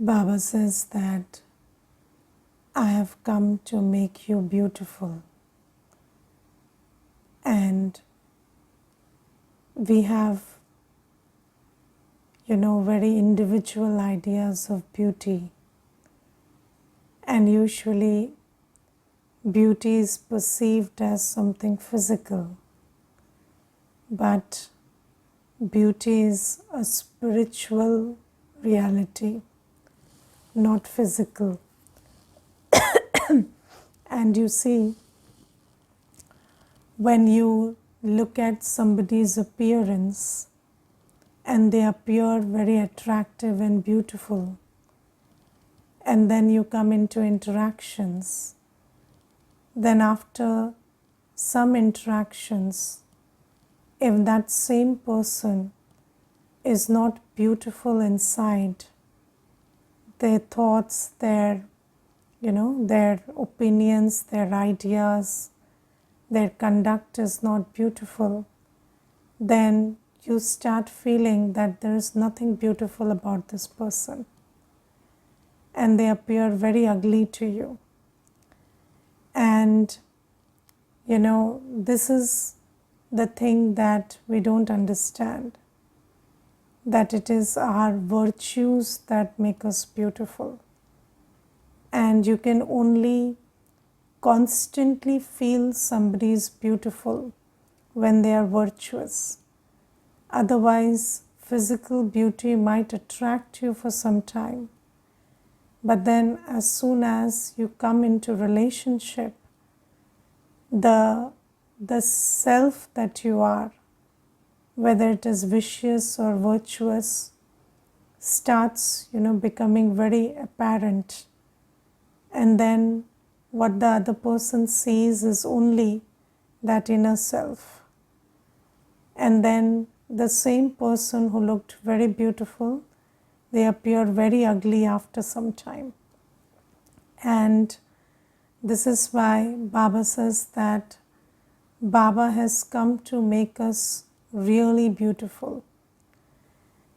Baba says that I have come to make you beautiful, and we have, very individual ideas of beauty, and usually beauty is perceived as something physical, but beauty is a spiritual reality, not physical. And you see, when you look at somebody's appearance and they appear very attractive and beautiful, and then you come into interactions, then after some interactions, if that same person is not beautiful inside, their thoughts, their opinions, their ideas, their conduct is not beautiful, then you start feeling that there is nothing beautiful about this person, and they appear very ugly to you. And this is the thing that we don't understand, that it is our virtues that make us beautiful. And you can only constantly feel somebody is beautiful when they are virtuous. Otherwise, physical beauty might attract you for some time, but then as soon as you come into relationship, the self that you are, whether it is vicious or virtuous, starts becoming very apparent. And then what the other person sees is only that inner self. And then the same person who looked very beautiful, they appear very ugly after some time. And this is why Baba says that Baba has come to make us really beautiful.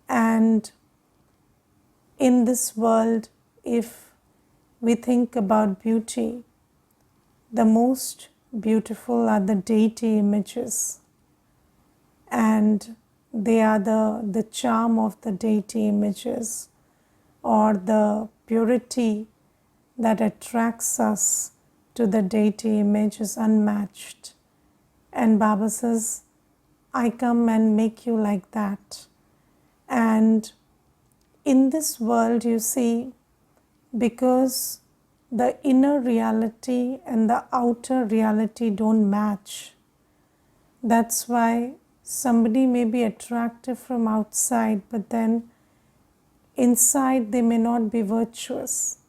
And in this world, if we think about beauty, the most beautiful are the deity images, and they are the charm of the deity images, or the purity that attracts us to the deity image is unmatched. And Baba says, I come and make you like that. And in this world, you see, because the inner reality and the outer reality don't match, that's why somebody may be attractive from outside, but then inside they may not be virtuous.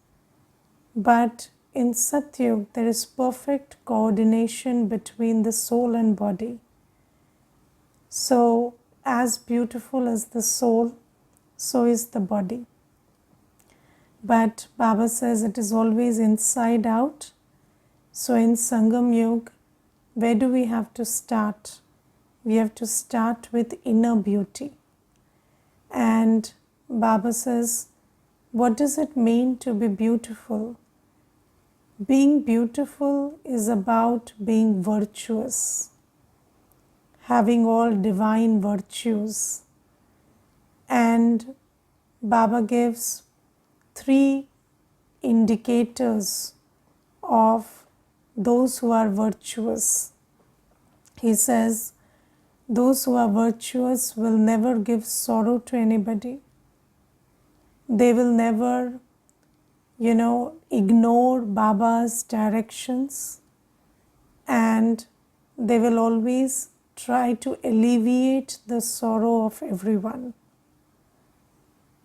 But in Satyug, there is perfect coordination between the soul and body. So, as beautiful as the soul, so is the body. But Baba says it is always inside out. So in Sangam Yoga, where do we have to start? We have to start with inner beauty. And Baba says, what does it mean to be beautiful? Being beautiful is about being virtuous, having all divine virtues. And Baba gives 3 indicators of those who are virtuous. He says, those who are virtuous will never give sorrow to anybody. They will never, ignore Baba's directions, and they will always try to alleviate the sorrow of everyone.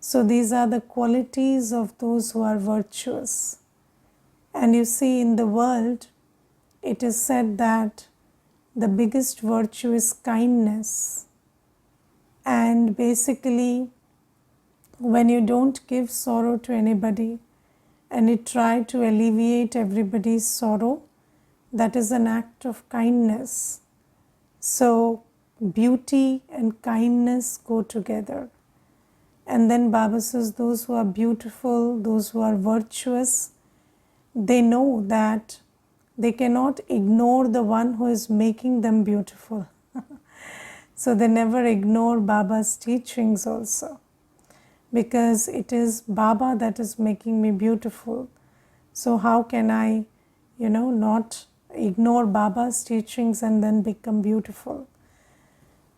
So these are the qualities of those who are virtuous. And you see, in the world, it is said that the biggest virtue is kindness. And basically, when you don't give sorrow to anybody and you try to alleviate everybody's sorrow, that is an act of kindness. So beauty and kindness go together. And then Baba says those who are beautiful, those who are virtuous, they know that they cannot ignore the one who is making them beautiful. So they never ignore Baba's teachings also, because it is Baba that is making me beautiful. So how can I, not ignore Baba's teachings and then become beautiful?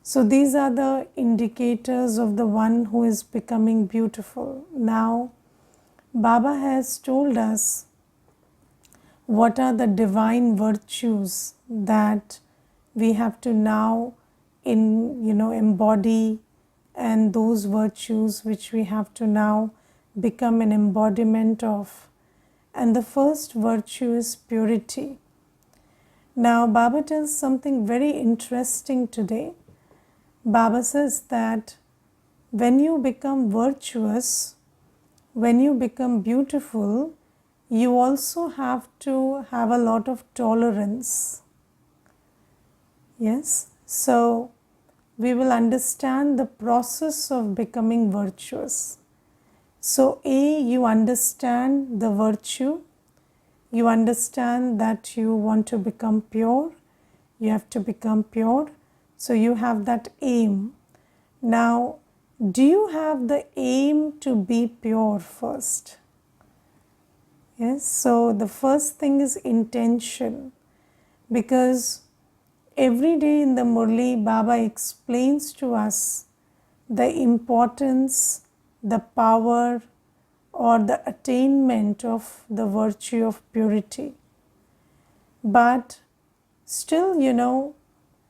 So these are the indicators of the one who is becoming beautiful. Now, Baba has told us what are the divine virtues that we have to now embody, and those virtues which we have to now become an embodiment of. And the first virtue is purity. Now Baba tells something very interesting today. Baba says that when you become virtuous, when you become beautiful, you also have to have a lot of tolerance. Yes, so we will understand the process of becoming virtuous. So you understand the virtue, you understand that you want to become pure, you have to become pure, so you have that aim. Now, do you have the aim to be pure first? Yes, so the first thing is intention, because every day in the Murli, Baba explains to us the importance, the power, or the attainment of the virtue of purity. But still,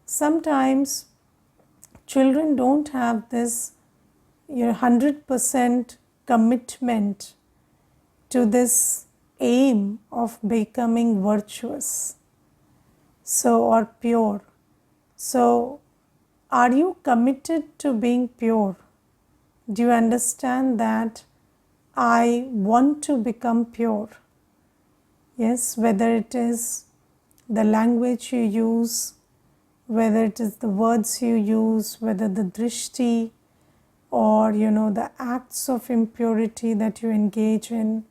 sometimes children don't have this 100% commitment to this aim of becoming virtuous, or pure. So, are you committed to being pure? Do you understand that I want to become pure? Yes, whether it is the language you use, whether it is the words you use, whether the drishti or the acts of impurity that you engage in.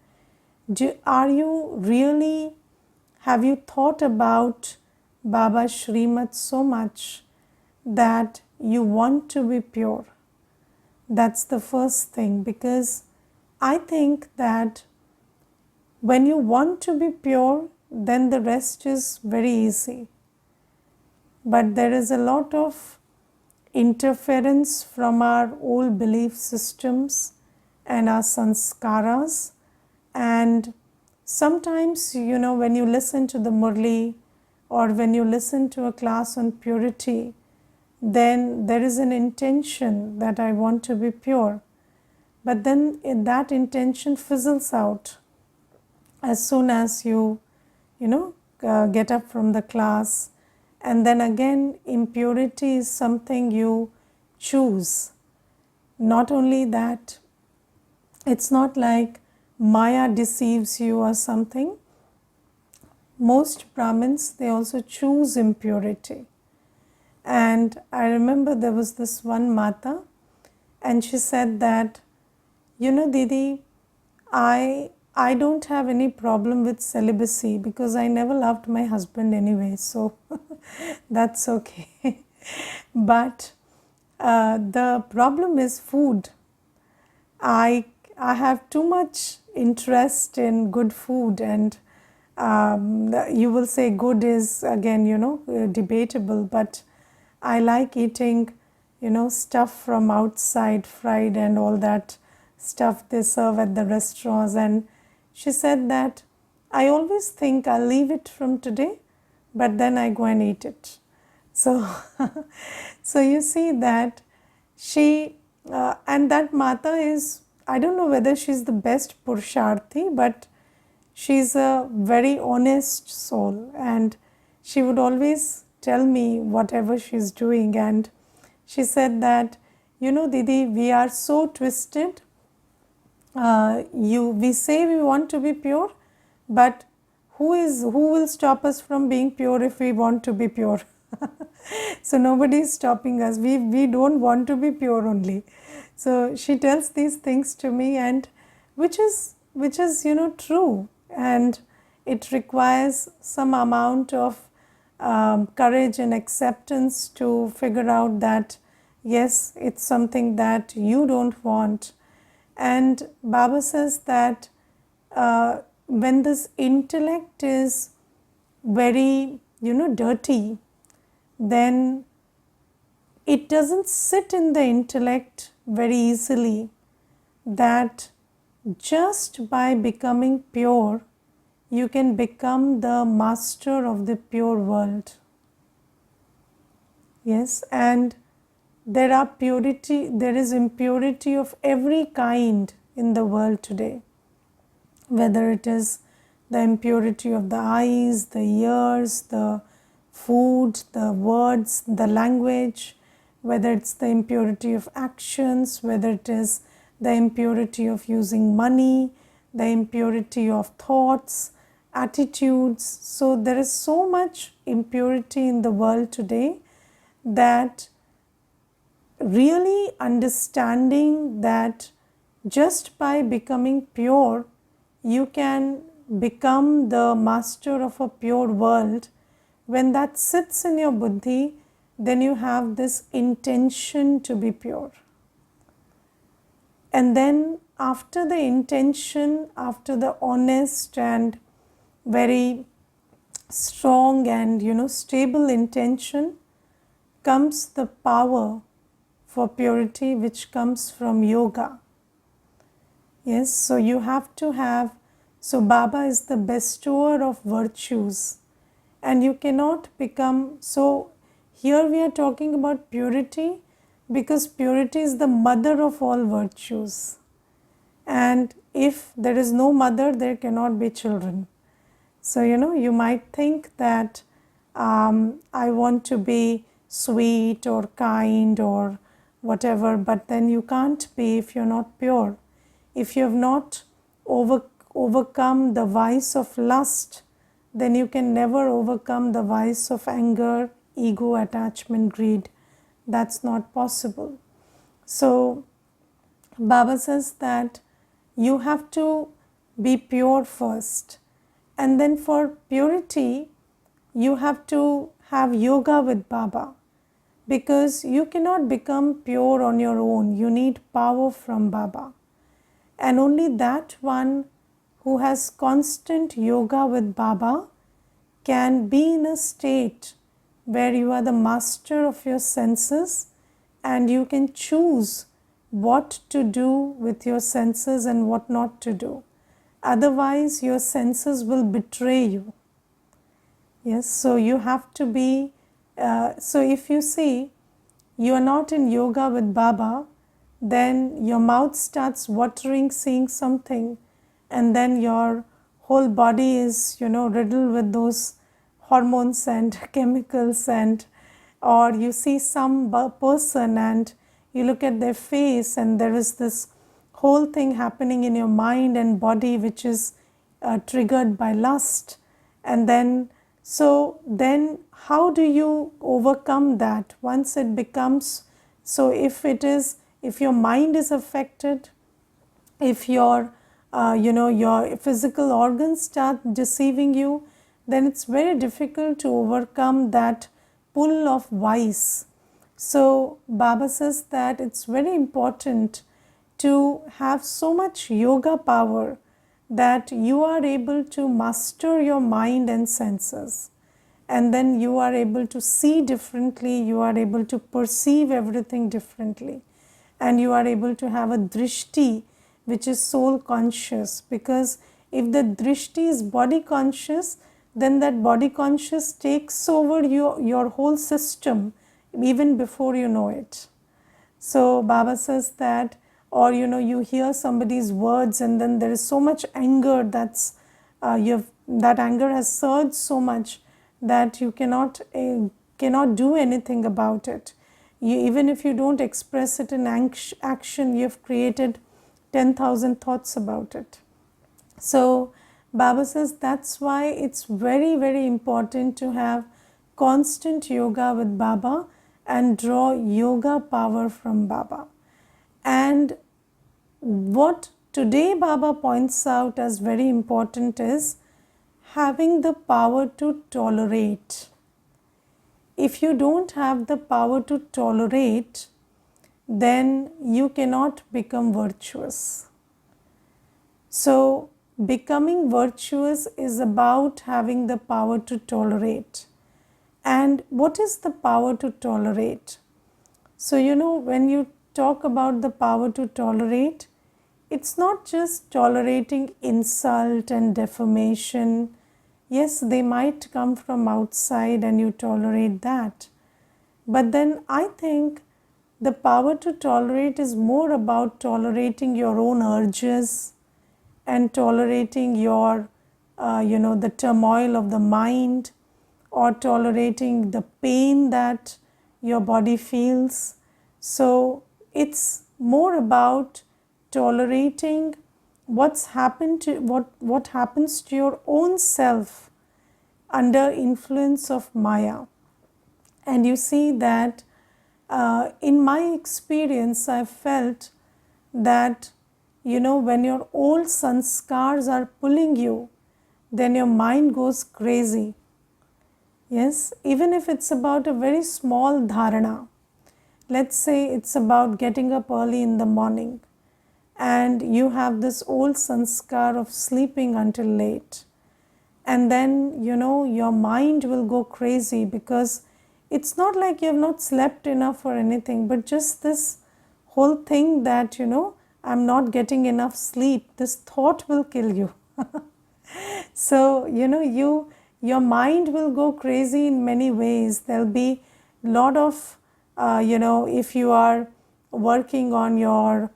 Have you thought about Baba's Srimad so much that you want to be pure? That's the first thing, because I think that when you want to be pure, then the rest is very easy. But there is a lot of interference from our old belief systems and our sanskaras. And sometimes, when you listen to the Murli or when you listen to a class on purity, then there is an intention that I want to be pure. But then that intention fizzles out as soon as you get up from the class. And then again, impurity is something you choose. Not only that, it's not like Maya deceives you or something. Most Brahmins, they also choose impurity. And I remember there was this one Mata, and she said that, Didi, I don't have any problem with celibacy because I never loved my husband anyway, so that's okay. But the problem is food. I have too much interest in good food, and you will say good is again, debatable, but I like eating, stuff from outside, fried and all that stuff they serve at the restaurants. And she said that I always think I'll leave it from today, but then I go and eat it. So, so you see that she, and that Mata is, I don't know whether she's the best Purusharthi, but she's a very honest soul, and she would always tell me whatever she's doing. And she said that, Didi, we are so twisted. We say we want to be pure, but who will stop us from being pure if we want to be pure? So nobody is stopping us. We don't want to be pure only. So she tells these things to me, and which is true, and it requires some amount of courage and acceptance to figure out that yes, it's something that you don't want. And Baba says that when this intellect is very dirty, then it doesn't sit in the intellect very easily that just by becoming pure you can become the master of the pure world. Yes, and there is impurity of every kind in the world today, whether it is the impurity of the eyes, the ears, the food, the words, the language, whether it's the impurity of actions, whether it is the impurity of using money, the impurity of thoughts, attitudes. So there is so much impurity in the world today that really understanding that just by becoming pure you can become the master of a pure world. When that sits in your buddhi, then you have this intention to be pure. And then after the intention, after the honest and very strong and stable intention, comes the power for purity, which comes from yoga. Yes, so you have to have, so Baba is the bestower of virtues, and you cannot become, so here we are talking about purity because purity is the mother of all virtues. And if there is no mother, there cannot be children. So you might think that I want to be sweet or kind or whatever, but then you can't be if you're not pure. If you have not overcome the vice of lust, then you can never overcome the vice of anger, ego, attachment, greed. That's not possible. So Baba says that you have to be pure first, and then for purity you have to have yoga with Baba, because you cannot become pure on your own. You need power from Baba, and only that one who has constant yoga with Baba can be in a state where you are the master of your senses and you can choose what to do with your senses and what not to do. Otherwise, your senses will betray you. Yes, so you have to be, so if you see you are not in yoga with Baba, then your mouth starts watering seeing something, and then your whole body is riddled with those hormones and chemicals, and or you see some person and you look at their face and there is this whole thing happening in your mind and body which is triggered by lust. And then how do you overcome that once it becomes, so if your mind is affected, if your your physical organs start deceiving you, then it's very difficult to overcome that pull of vice. So Baba says that it's very important to have so much yoga power that you are able to master your mind and senses, and then you are able to see differently, you are able to perceive everything differently, and you are able to have a drishti which is soul conscious. Because if the drishti is body conscious, then that body conscious takes over your whole system even before you know it. So Baba says that, or you hear somebody's words and then there is so much anger that anger has surged so much that you cannot do anything about it. Even if you don't express it in action, you have created 10,000 thoughts about it. So Baba says that's why it's very, very important to have constant yoga with Baba and draw yoga power from Baba. And what today Baba points out as very important is having the power to tolerate. If you don't have the power to tolerate, then you cannot become virtuous. So, becoming virtuous is about having the power to tolerate. And what is the power to tolerate? So, when you talk about the power to tolerate, it's not just tolerating insult and defamation. Yes, they might come from outside and you tolerate that. But then I think the power to tolerate is more about tolerating your own urges and tolerating your, the turmoil of the mind, or tolerating the pain that your body feels. So it's more about tolerating what happens to your own self under influence of Maya. And you see that in my experience, I felt that when your old sanskars are pulling you, then your mind goes crazy. Yes, even if it's about a very small dharana. Let's say it's about getting up early in the morning and you have this old sanskar of sleeping until late. And then, your mind will go crazy because it's not like you have not slept enough or anything, but just this whole thing that, I'm not getting enough sleep, this thought will kill you. So, your mind will go crazy in many ways. There'll be a lot of, if you are working on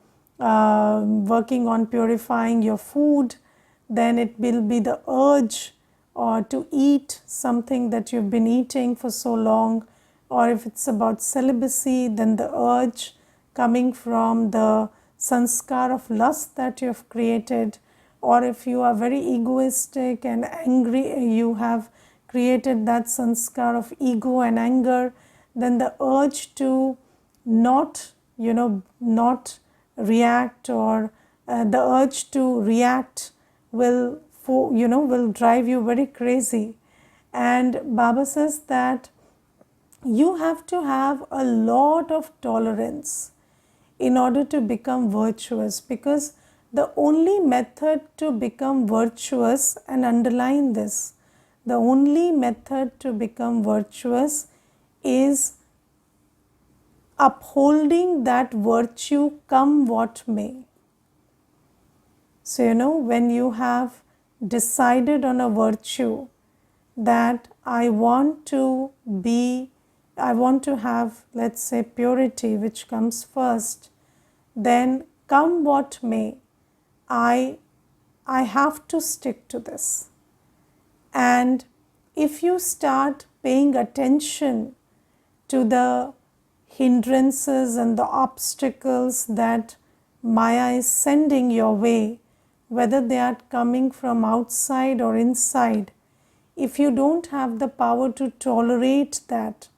purifying your food, then it will be the urge or to eat something that you've been eating for so long. Or if it's about celibacy, then the urge coming from the sanskar of lust that you have created. Or if you are very egoistic and angry, you have created that sanskar of ego and anger, then the urge to not react, or the urge to react will drive you very crazy. And Baba says that you have to have a lot of tolerance in order to become virtuous, because the only method to become virtuous, and underline this, the only method to become virtuous is upholding that virtue come what may. So, when you have decided on a virtue that I want to have, let's say, purity, which comes first, then come what may, I have to stick to this. And if you start paying attention to the hindrances and the obstacles that Maya is sending your way, whether they are coming from outside or inside, if you don't have the power to tolerate that,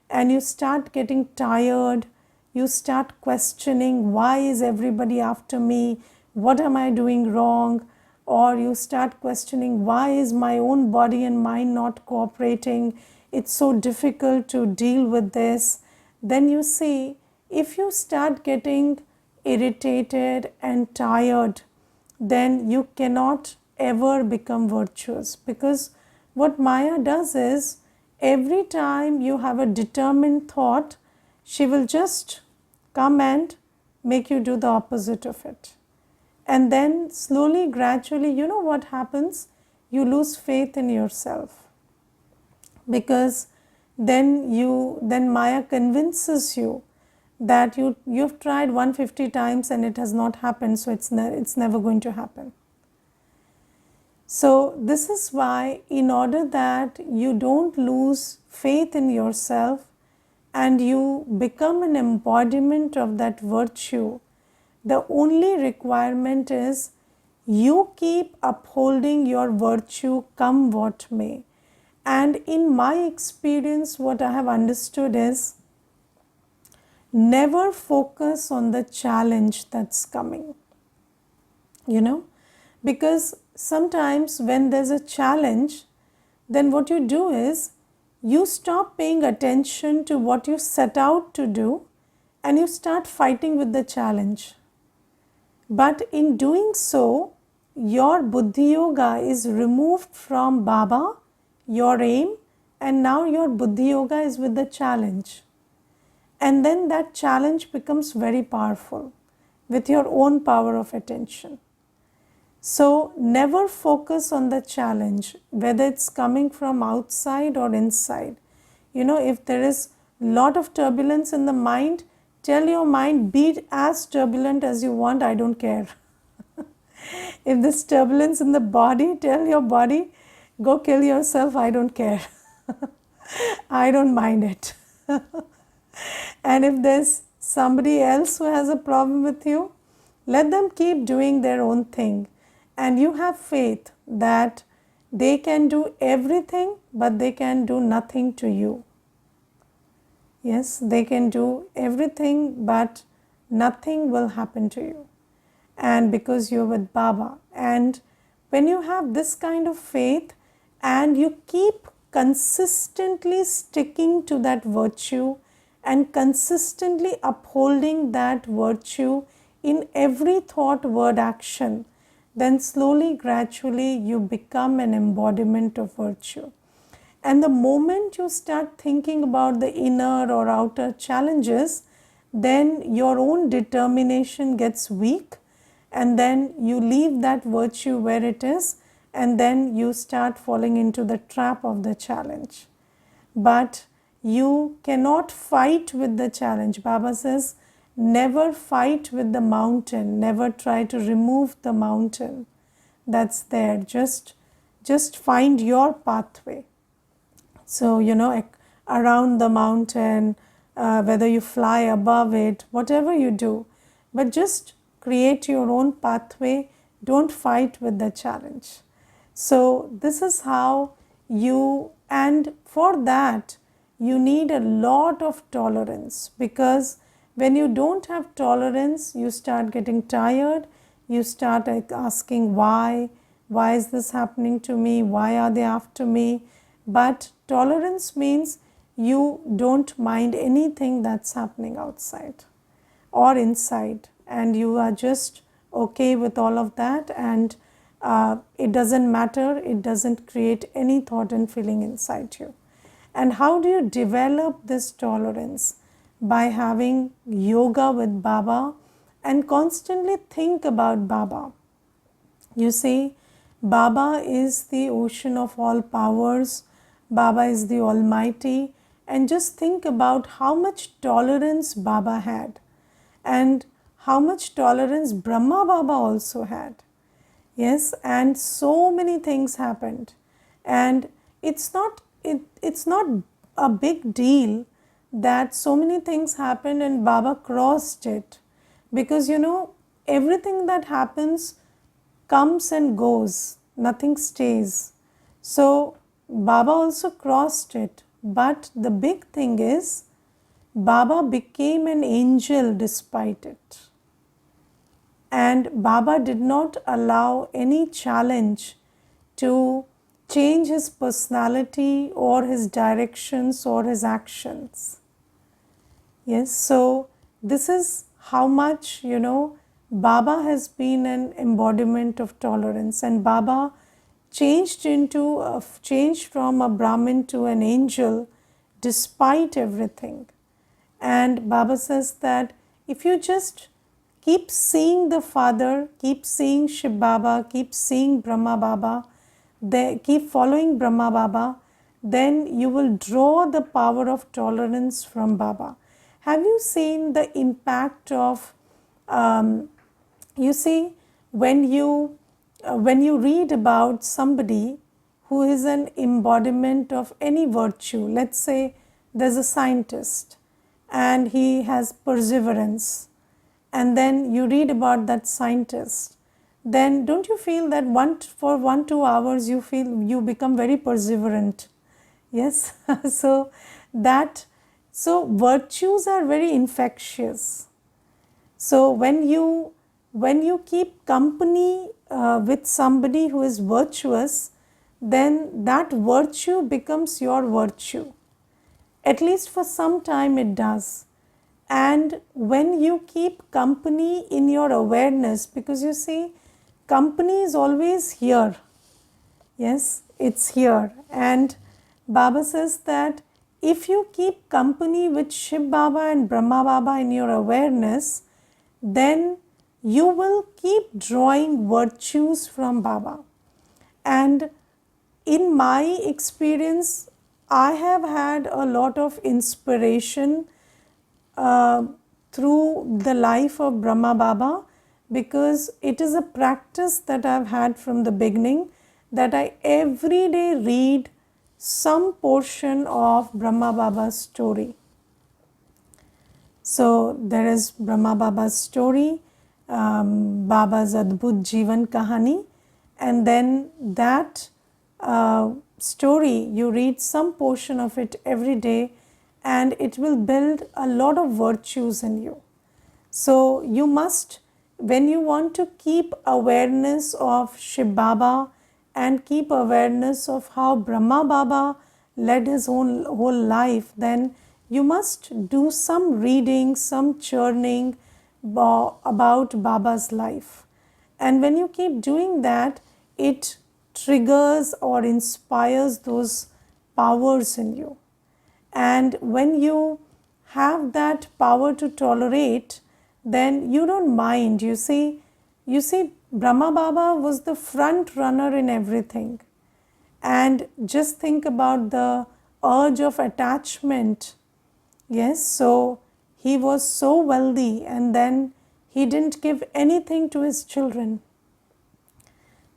and you start getting tired, you start questioning, why is everybody after me? What am I doing wrong? Or you start questioning, why is my own body and mind not cooperating? It's so difficult to deal with this. Then you see, if you start getting irritated and tired, then you cannot ever become virtuous. Because what Maya does is, every time you have a determined thought, she will just come and make you do the opposite of it. And then slowly, gradually, what happens? You lose faith in yourself. Because then Maya convinces you that you've tried 150 times and it has not happened, so it's never going to happen. So this is why, in order that you don't lose faith in yourself and you become an embodiment of that virtue, the only requirement is you keep upholding your virtue come what may. And in my experience, what I have understood is, Never focus on the challenge that's coming, because sometimes when there's a challenge, then what you do is you stop paying attention to what you set out to do and you start fighting with the challenge. But in doing so, your Buddhi Yoga is removed from Baba, your aim, and now your Buddhi Yoga is with the challenge. And then that challenge becomes very powerful with your own power of attention. So never focus on the challenge, whether it's coming from outside or inside. If there is a lot of turbulence in the mind, tell your mind, be as turbulent as you want, I don't care. If there's turbulence in the body, tell your body, go kill yourself, I don't care. I don't mind it. And if there's somebody else who has a problem with you, let them keep doing their own thing. And you have faith that they can do everything, but they can do nothing to you. Yes, they can do everything, but nothing will happen to you. And because you're with Baba. And when you have this kind of faith and you keep consistently sticking to that virtue and consistently upholding that virtue in every thought, word, action, then slowly, gradually you become an embodiment of virtue. And the moment you start thinking about the inner or outer challenges, then your own determination gets weak, and then you leave that virtue where it is, and then you start falling into the trap of the challenge. But you cannot fight with the challenge. Baba says, never fight with the mountain, never try to remove the mountain that's there. Just find your pathway. So, around the mountain, whether you fly above it, whatever you do, but just create your own pathway. Don't fight with the challenge. So, this is how and for that, you need a lot of tolerance, because when you don't have tolerance, you start getting tired, you start asking why is this happening to me, why are they after me? But tolerance means you don't mind anything that's happening outside or inside, and you are just okay with all of that, and it doesn't matter, it doesn't create any thought and feeling inside you. And how do you develop this tolerance? By having yoga with Baba and constantly think about Baba. You see, Baba is the ocean of all powers, Baba is the Almighty, and just think about how much tolerance Baba had and how much tolerance Brahma Baba also had. Yes, and so many things happened, and it's not a big deal that so many things happened and Baba crossed it, because everything that happens comes and goes, nothing stays. So Baba also crossed it, but the big thing is Baba became an angel despite it. And Baba did not allow any challenge to change his personality or his directions or his actions. Yes, so this is how much, Baba has been an embodiment of tolerance, and Baba changed from a Brahmin to an angel despite everything. And Baba says that if you just keep seeing the Father, keep seeing Shiv Baba, keep seeing Brahma Baba, keep following Brahma Baba, then you will draw the power of tolerance from Baba. Have you seen the impact of, you see, when you read about somebody who is an embodiment of any virtue, let's say there's a scientist and he has perseverance, and then you read about that scientist, then don't you feel that for 1-2 hours you become very perseverant? Yes. So that So virtues are very infectious. So when you keep company with somebody who is virtuous, then that virtue becomes your virtue. At least for some time it does. And when you keep company in your awareness, because you see, company is always here. Yes, it's here. And Baba says that if you keep company with Shiv Baba and Brahma Baba in your awareness, then you will keep drawing virtues from Baba. And in my experience, I have had a lot of inspiration uh, through the life of Brahma Baba, because it is a practice that I've had from the beginning, that I every day read some portion of Brahma Baba's story. So there is Brahma Baba's story, Baba's Adbhut Jeevan Kahani, and then that story, you read some portion of it every day, and it will build a lot of virtues in you. So you must, when you want to keep awareness of Shiv Baba and keep awareness of how Brahma Baba led his own whole life, then you must do some reading, some churning about Baba's life. And when you keep doing that, it triggers or inspires those powers in you. And when you have that power to tolerate, then you don't mind. You see, Brahma Baba was the front runner in everything. And just think about the urge of attachment. Yes, so he was so wealthy, and then he didn't give anything to his children.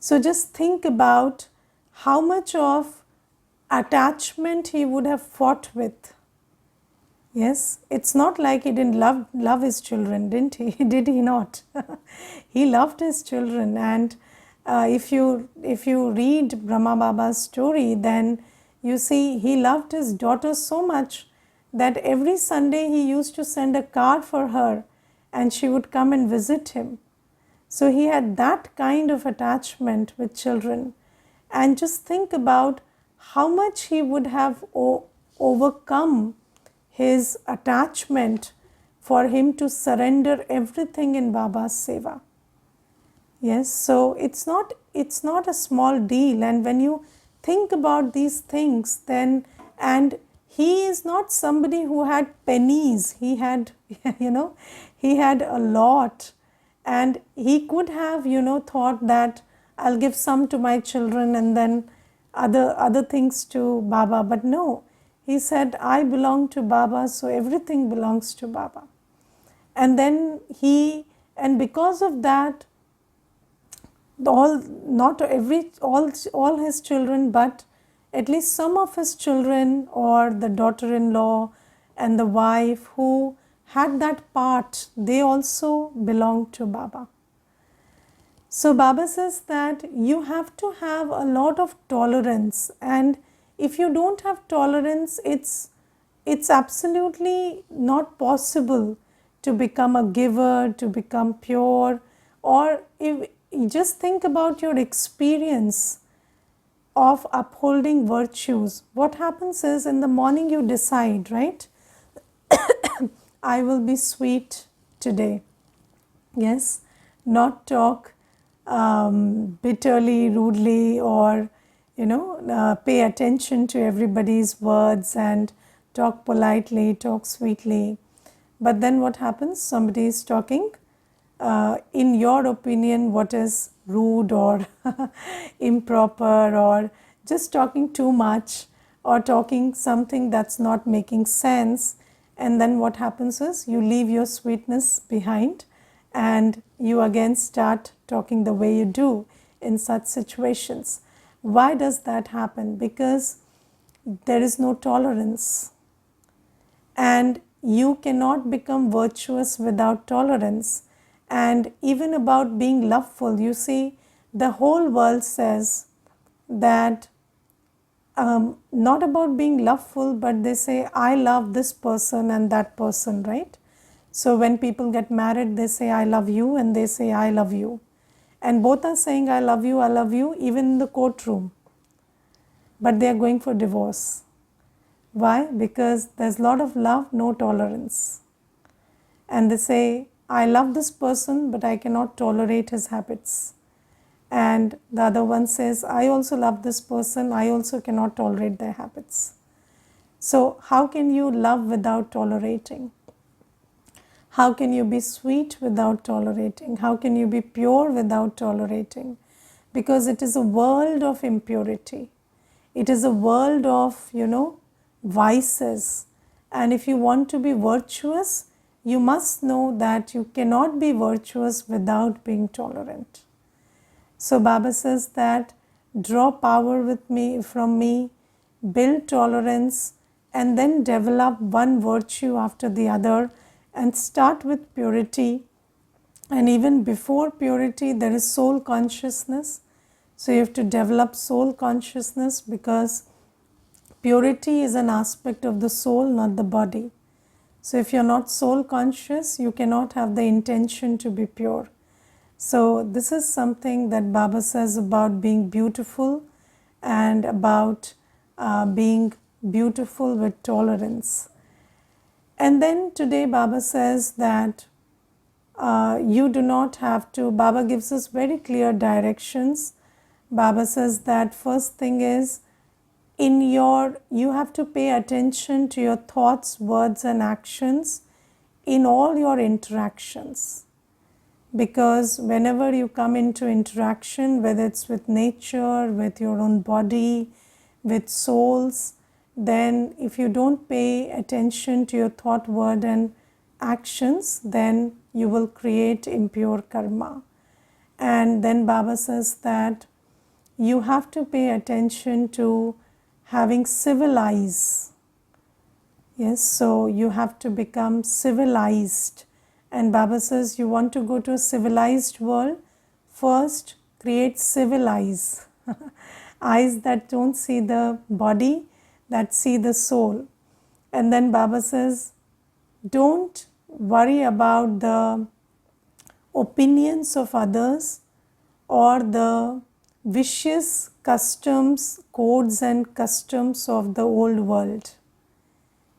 So just think about how much of attachment he would have fought with. Yes, it's not like he didn't love his children, didn't he? Did he not? He loved his children, and if you read Brahma Baba's story, then you see he loved his daughter so much that every Sunday he used to send a card for her, and she would come and visit him. So he had that kind of attachment with children. And just think about how much he would have overcome his attachment for him to surrender everything in Baba's seva. Yes, so it's not a small deal. And when you think about these things, then, and he is not somebody who had pennies. He had, he had a lot. And he could have, thought that I'll give some to my children and then other things to Baba. But no, he said, I belong to Baba, so everything belongs to Baba. And then and because of that, all his children, but at least some of his children, or the daughter-in-law and the wife who had that part, they also belonged to Baba. So Baba says that you have to have a lot of tolerance, and if you don't have tolerance, it's absolutely not possible to become a giver, to become pure. Or if just think about your experience of upholding virtues. What happens is, in the morning you decide, right? I will be sweet today. Yes, not talk bitterly, rudely, or pay attention to everybody's words and talk politely, talk sweetly. But then what happens? Somebody is talking, in your opinion, what is rude or improper, or just talking too much, or talking something that's not making sense. And then what happens is, you leave your sweetness behind and you again start talking the way you do in such situations. Why does that happen? Because there is no tolerance. And you cannot become virtuous without tolerance. And even about being loveful, you see, the whole world says that not about being loveful, but they say, I love this person and that person, right? So when people get married, they say, I love you, and they say, I love you. And both are saying, I love you, even in the courtroom. But they are going for divorce. Why? Because there's a lot of love, no tolerance. And they say, I love this person, but I cannot tolerate his habits. And the other one says, I also love this person, I also cannot tolerate their habits. So, how can you love without tolerating? How can you be sweet without tolerating? How can you be pure without tolerating? Because it is a world of impurity. It is a world of, vices. And if you want to be virtuous, you must know that you cannot be virtuous without being tolerant. So Baba says that draw power with me, from me, build tolerance, and then develop one virtue after the other, and start with purity. And even before purity, there is soul consciousness. So you have to develop soul consciousness, because purity is an aspect of the soul, not the body. So if you're not soul conscious, you cannot have the intention to be pure. So this is something that Baba says about being beautiful, and about being beautiful with tolerance. And then today Baba says that you do not have to, Baba gives us very clear directions. Baba says that first thing is, you have to pay attention to your thoughts, words and actions in all your interactions. Because whenever you come into interaction, whether it's with nature, with your own body, with souls, then if you don't pay attention to your thought, word and actions, then you will create impure karma. And then Baba says that you have to pay attention to having civilize. Yes, so you have to become civilized. And Baba says, you want to go to a civilized world, first create civilize. Eyes that don't see the body, that see the soul. And then Baba says, don't worry about the opinions of others or the vicious customs, codes and customs of the old world.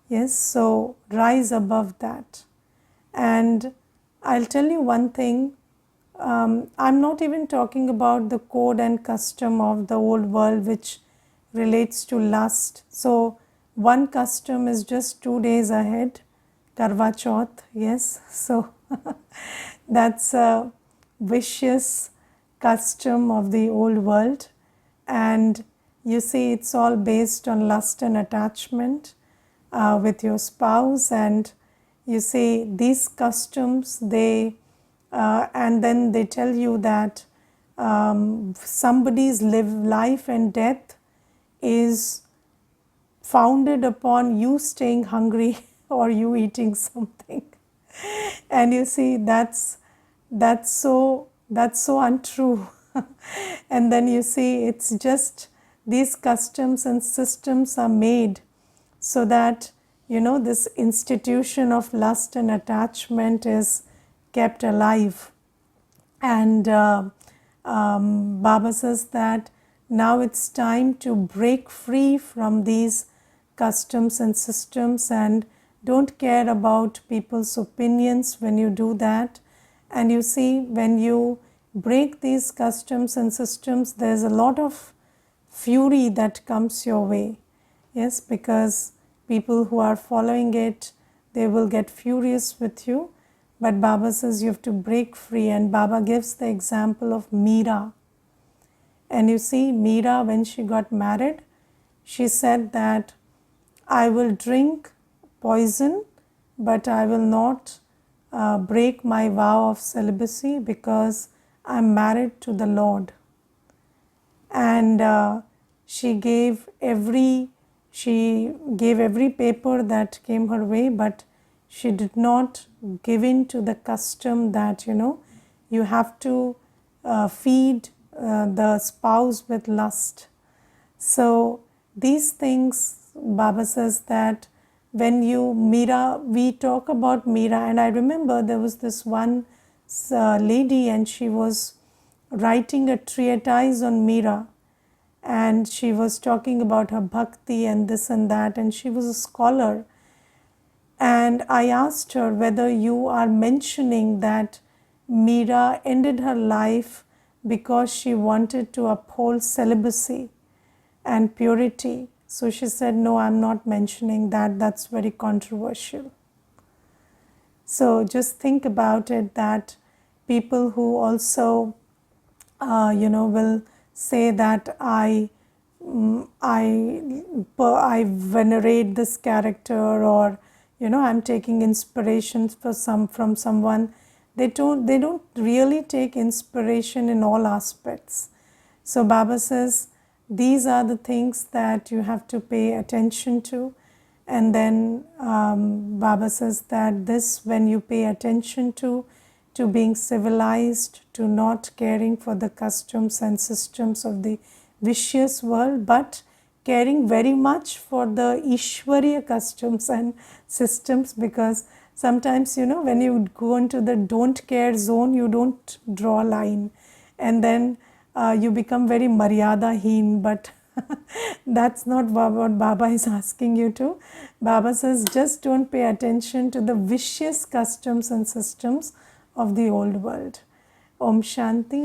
Yes, so rise above that. And I'll tell you one thing, I'm not even talking about the code and custom of the old world which relates to lust. So one custom is just 2 days ahead, Karwa Chauth, yes. So that's a vicious custom of the old world. And you see, it's all based on lust and attachment with your spouse. And you see, these customs, and then they tell you that somebody's life and death is founded upon you staying hungry or you eating something. And you see, that's so untrue. And then you see, it's just these customs and systems are made so that, this institution of lust and attachment is kept alive. And Baba says that now it's time to break free from these customs and systems, and don't care about people's opinions when you do that. And you see, when you break these customs and systems, there's a lot of fury that comes your way. Yes, because people who are following it, they will get furious with you. But Baba says you have to break free, and Baba gives the example of Meera. And you see, Meera, when she got married, she said that I will drink poison, but I will not break my vow of celibacy, because I am married to the Lord. And she gave every paper that came her way, but she did not give in to the custom that, you have to feed the spouse with lust. So these things, Baba says that when you Mira, we talk about Mira, and I remember there was this one lady, and she was writing a treatise on Mira, and she was talking about her bhakti and this and that, and she was a scholar. And I asked her whether you are mentioning that Mira ended her life because she wanted to uphold celibacy and purity. So she said, no, I'm not mentioning that. That's very controversial. So just think about it, that people who also, will say that I venerate this character, or I'm taking inspiration from someone. They don't really take inspiration in all aspects. So Baba says these are the things that you have to pay attention to. And then Baba says that this, when you pay attention to being civilized, to not caring for the customs and systems of the vicious world, but caring very much for the Ishwariya customs and systems, because sometimes, when you go into the don't care zone, you don't draw a line, and then you become very maryada-heen, but that's not what Baba is asking you to. Baba says just don't pay attention to the vicious customs and systems of the old world. Om Shanti.